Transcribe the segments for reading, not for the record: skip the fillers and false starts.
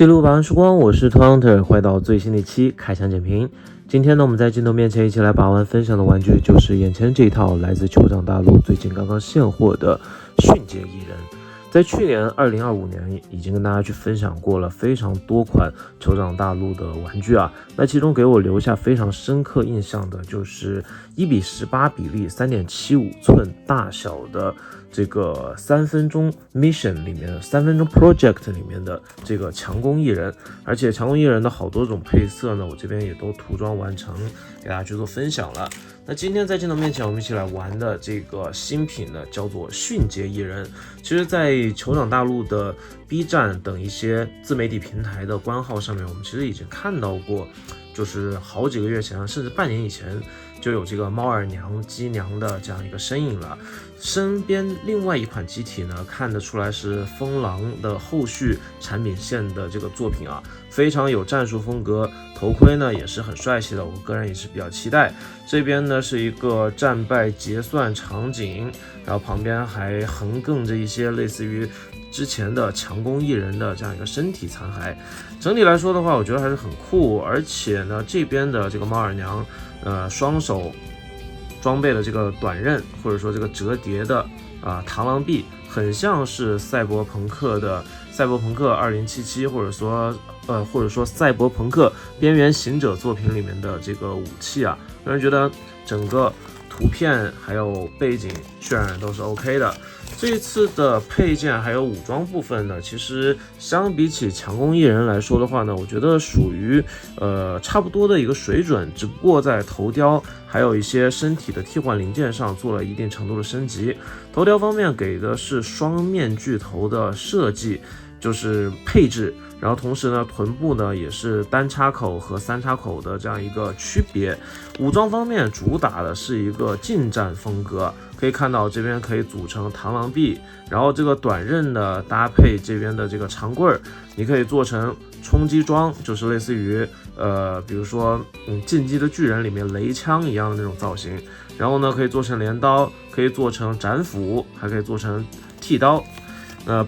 记录百万时光，我是 Hunter， 欢迎到最新的一期开箱点评。今天呢，我们在镜头面前一起来把玩分享的玩具就是眼前这一套来自酋长大陆最近刚刚现货的迅捷艺人。在去年2025年已经跟大家去分享过了非常多款酋长大陆的玩具啊，那其中给我留下非常深刻印象的就是1:18比例3.75寸大小的这个3分钟 Mission 里面的3分钟 Project 里面的这个强攻艺人，而且强攻艺人的好多种配色呢，我这边也都涂装完成，给大家去做分享了。那今天在镜头面前，我们一起来玩的这个新品呢，叫做迅捷艺人。其实，在酋长大陆的 B 站等一些自媒体平台的官号上面，我们其实已经看到过，就是好几个月前，甚至半年以前就有这个猫耳娘、鸡娘的这样一个身影了。身边另外一款机体呢，看得出来是风狼的后续产品线的这个作品啊，非常有战术风格，头盔呢也是很帅气的，我个人也是比较期待。这边呢是一个战败结算场景，然后旁边还横亘着一些类似于之前的强攻艺人的这样一个身体残骸。整体来说的话，我觉得还是很酷，而且呢这边的这个猫耳娘双手装备了这个短刃或者说这个折叠的螳螂臂，很像是赛博朋克2077或者说赛博朋克边缘行者作品里面的这个武器啊，让人觉得整个图片还有背景渲染都是 OK 的。这一次的配件还有武装部分呢，其实相比起强攻艺人来说的话呢，我觉得属于差不多的一个水准，只不过在头雕还有一些身体的替换零件上做了一定程度的升级。头雕方面给的是双面具头的设计，就是配置，然后同时呢臀部呢也是单插口和三插口的这样一个区别。武装方面主打的是一个近战风格，可以看到这边可以组成螳螂臂，然后这个短刃的搭配这边的这个长棍，你可以做成冲击装，就是类似于比如说进击的巨人里面雷枪一样的那种造型，然后呢可以做成镰刀，可以做成斩斧，还可以做成剃刀。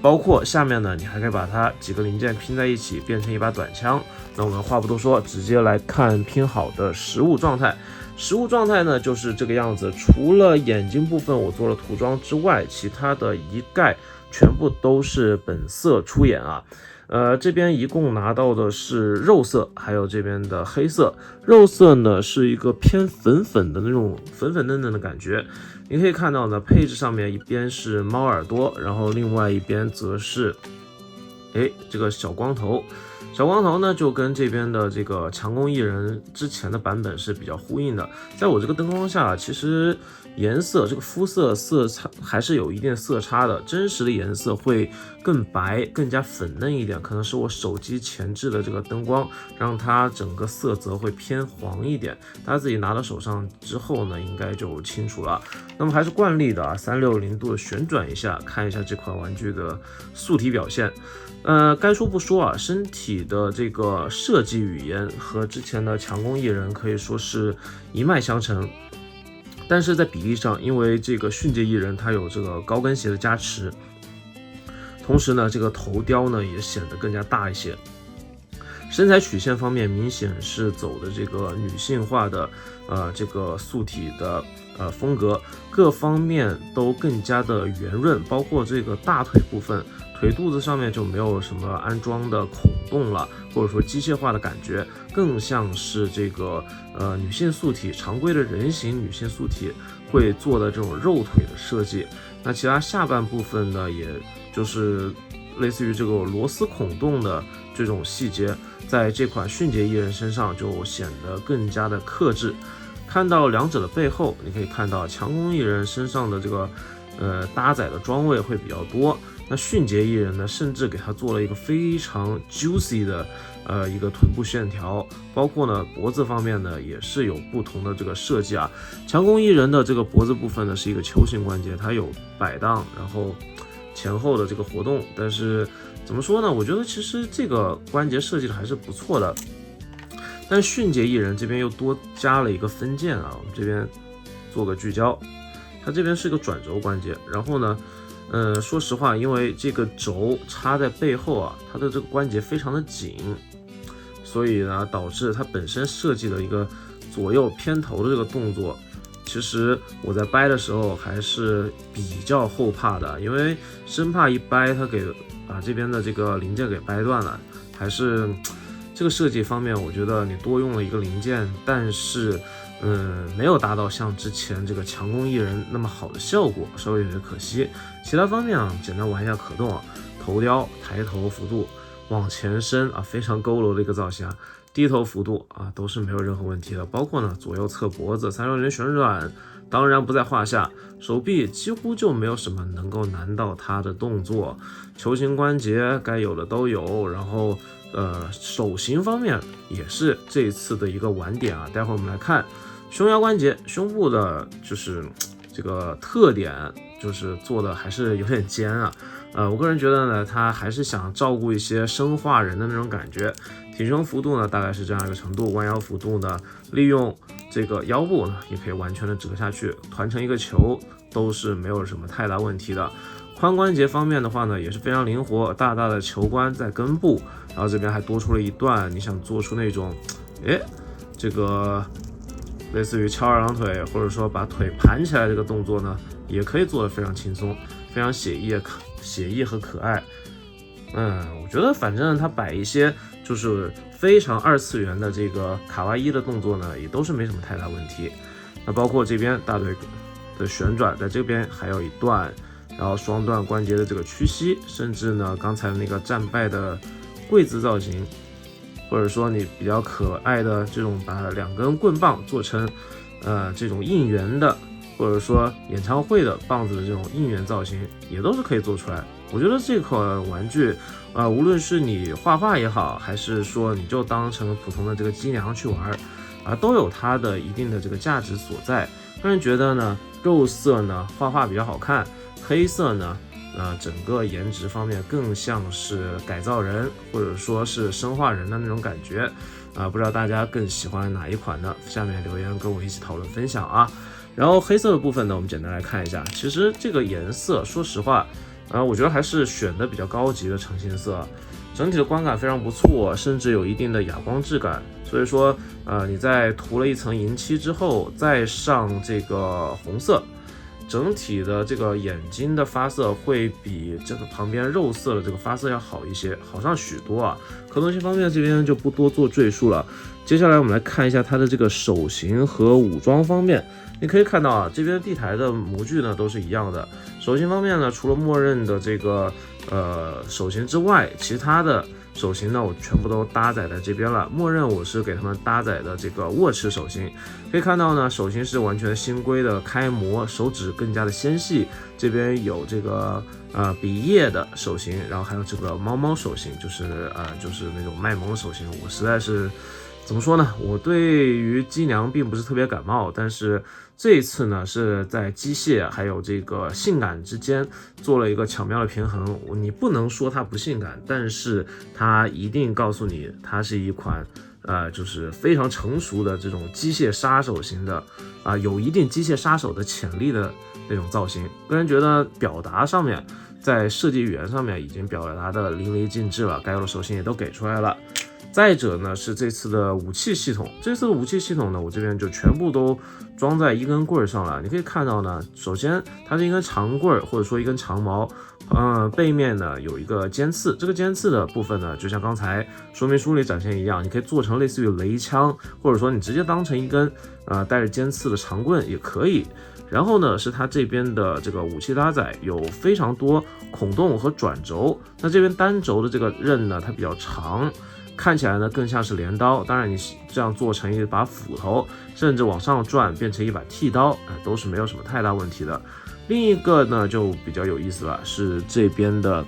包括下面呢，你还可以把它几个零件拼在一起，变成一把短枪。那我们话不多说，直接来看拼好的实物状态。实物状态呢就是这个样子，除了眼睛部分我做了涂装之外，其他的一概全部都是本色出演啊。这边一共拿到的是肉色，还有这边的黑色。肉色呢是一个偏粉粉的那种粉粉嫩嫩的感觉。你可以看到呢，配置上面一边是猫耳朵，然后另外一边则是这个小光头。小光头呢就跟这边的这个强攻艺人之前的版本是比较呼应的。在我这个灯光下，其实颜色这个肤色色差还是有一定色差的，真实的颜色会更白更加粉嫩一点，可能是我手机前置的这个灯光让它整个色泽会偏黄一点，大家自己拿到手上之后呢应该就清楚了。那么还是惯例的360度的旋转一下，看一下这款玩具的素体表现。该说不说啊，身体的这个设计语言和之前的强攻艺人可以说是一脉相承，但是在比例上，因为这个迅捷艺人它有这个高跟鞋的加持，同时呢这个头雕呢也显得更加大一些。身材曲线方面明显是走的这个女性化的这个素体的风格，各方面都更加的圆润，包括这个大腿部分，腿肚子上面就没有什么安装的孔洞了，或者说机械化的感觉，更像是这个女性素体常规的人形女性素体会做的这种肉腿的设计。那其他下半部分呢，也就是类似于这个螺丝孔洞的这种细节，在这款迅捷艺人身上就显得更加的克制。看到两者的背后，你可以看到强攻艺人身上的这个搭载的装位会比较多，那迅捷艺人呢甚至给它做了一个非常 juicy 的一个臀部线条，包括呢脖子方面呢也是有不同的这个设计啊。强攻艺人的这个脖子部分呢是一个球形关节，它有摆荡然后前后的这个活动，但是怎么说呢，我觉得其实这个关节设计的还是不错的。但迅捷艺人这边又多加了一个分件啊，我们这边做个聚焦，它这边是一个转轴关节，然后呢说实话，因为这个轴插在背后啊，它的这个关节非常的紧，所以呢，导致它本身设计的一个左右偏头的这个动作，其实我在掰的时候还是比较后怕的，因为生怕一掰它给把这边的这个零件给掰断了。还是这个设计方面，我觉得你多用了一个零件，但是没有达到像之前这个强攻艺人那么好的效果，稍微有点可惜。其他方面啊，简单玩一下可动啊，头雕、抬头幅度、往前伸啊，非常佝偻的一个造型啊，低头幅度啊都是没有任何问题的。包括呢左右侧脖子360度旋转，当然不在话下。手臂几乎就没有什么能够难到他的动作，球形关节该有的都有，然后手型方面也是这一次的一个玩点啊。待会儿我们来看胸腰关节，胸部的就是这个特点，就是做的还是有点尖啊。我个人觉得呢，他还是想照顾一些生化人的那种感觉。挺胸幅度呢，大概是这样一个程度，弯腰幅度呢，利用这个腰部呢，也可以完全的折下去，团成一个球，都是没有什么太大问题的。髋关节方面的话呢，也是非常灵活，大大的球关在根部，然后这边还多出了一段，你想做出那种，这个类似于翘二郎腿，或者说把腿盘起来这个动作呢，也可以做得非常轻松，非常写意和可爱。我觉得反正它摆一些就是非常二次元的这个卡哇伊的动作呢，也都是没什么太大问题。那包括这边大腿的旋转，在这边还有一段，然后双段关节的这个屈膝，甚至呢刚才那个战败的跪姿造型，或者说你比较可爱的这种把2根棍棒做成这种应援的，或者说演唱会的棒子的这种应援造型，也都是可以做出来。我觉得这款玩具无论是你画画也好，还是说你就当成普通的这个机娘去玩都有它的一定的这个价值所在。个人觉得呢，肉色呢画画比较好看，黑色呢整个颜值方面更像是改造人或者说是生化人的那种感觉不知道大家更喜欢哪一款呢？下面留言跟我一起讨论分享啊。然后黑色的部分呢，我们简单来看一下，其实这个颜色说实话我觉得还是选的比较高级的橙杏色，整体的观感非常不错，甚至有一定的哑光质感。所以说你在涂了一层银漆之后，再上这个红色，整体的这个眼睛的发色会比这个旁边肉色的这个发色要好一些，好上许多啊。可动性方面这边就不多做赘述了。接下来我们来看一下它的这个手型和武装方面。你可以看到啊，这边地台的模具呢都是一样的。手型方面呢，除了默认的这个手型之外，其他的手型呢我全部都搭载在这边了。默认我是给他们搭载的这个握持手型，可以看到呢，手型是完全新规的开模，手指更加的纤细。这边有这个笔叶的手型，然后还有这个猫猫手型，就是那种卖萌的手型。我实在是怎么说呢？我对于机娘并不是特别感冒，但是这一次呢是在机械还有这个性感之间做了一个巧妙的平衡。你不能说它不性感，但是它一定告诉你它是一款就是非常成熟的这种机械杀手型的有一定机械杀手的潜力的那种造型。个人觉得表达上面，在设计语言上面已经表达的淋漓尽致了，该有的手型也都给出来了。再者呢是这次的武器系统，这次的武器系统呢，我这边就全部都装在一根棍上了。你可以看到呢，首先它是一根长棍或者说一根长矛，背面呢有一个尖刺，这个尖刺的部分呢，就像刚才说明书里展现一样，你可以做成类似于雷枪，或者说你直接当成一根带着尖刺的长棍也可以。然后呢，是它这边的这个武器搭载有非常多孔洞和转轴，那这边单轴的这个刃呢，它比较长。看起来呢更像是镰刀，当然你这样做成一把斧头，甚至往上转变成一把剃刀，都是没有什么太大问题的。另一个呢就比较有意思了，是这边的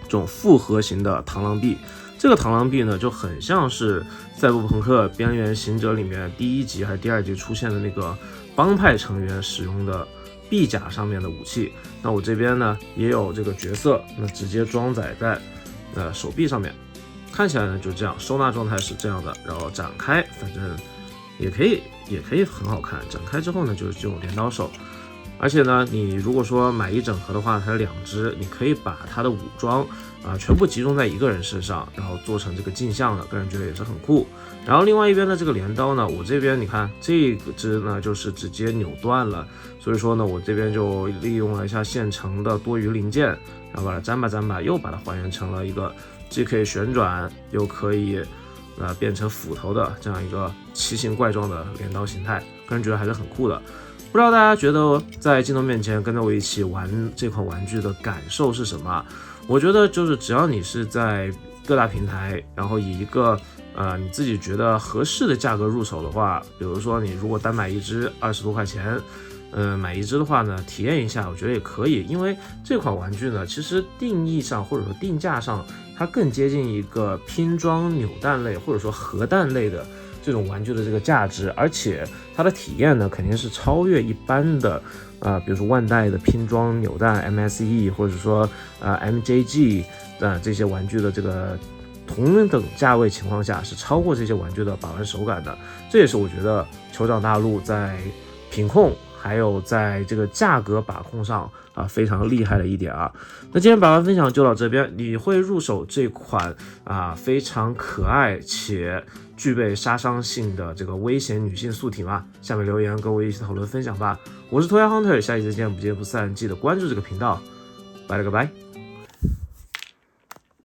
这种复合型的螳螂臂。这个螳螂臂呢就很像是赛博朋克边缘行者里面第1集还是第2集出现的那个帮派成员使用的臂甲上面的武器。那我这边呢也有这个角色，那直接装载在手臂上面。看起来呢就这样，收纳状态是这样的，然后展开，反正也可以很好看。展开之后呢就是这种镰刀手，而且呢，你如果说买一整盒的话，它是2只，你可以把它的武装全部集中在一个人身上，然后做成这个镜像的，个人觉得也是很酷。然后另外一边的这个镰刀呢，我这边你看这个只呢就是直接扭断了，所以说呢，我这边就利用了一下现成的多余零件，然后把它粘吧，又把它还原成了一个既可以旋转又可以变成斧头的这样一个奇形怪状的镰刀形态，个人觉得还是很酷的。不知道大家觉得在镜头面前跟着我一起玩这款玩具的感受是什么？我觉得就是只要你是在各大平台，然后以一个你自己觉得合适的价格入手的话，比如说你如果单买一只20多块钱，买一只的话呢，体验一下，我觉得也可以。因为这款玩具呢，其实定义上或者说定价上，它更接近一个拼装扭蛋类或者说核弹类的这种玩具的这个价值，而且它的体验呢，肯定是超越一般的比如说万代的拼装扭蛋 MSE 或者说MJG 这些玩具的这个同等价位情况下，是超过这些玩具的把玩手感的。这也是我觉得酋长大陆在品控还有在这个价格把控上非常厉害的一点啊。那今天把玩分享就到这边，你会入手这款非常可爱且具备杀伤性的这个危险女性素体吗？下面留言跟我一起讨论分享吧。我是Toy Hunter，下期再见，不见不散，记得关注这个频道，拜了个拜。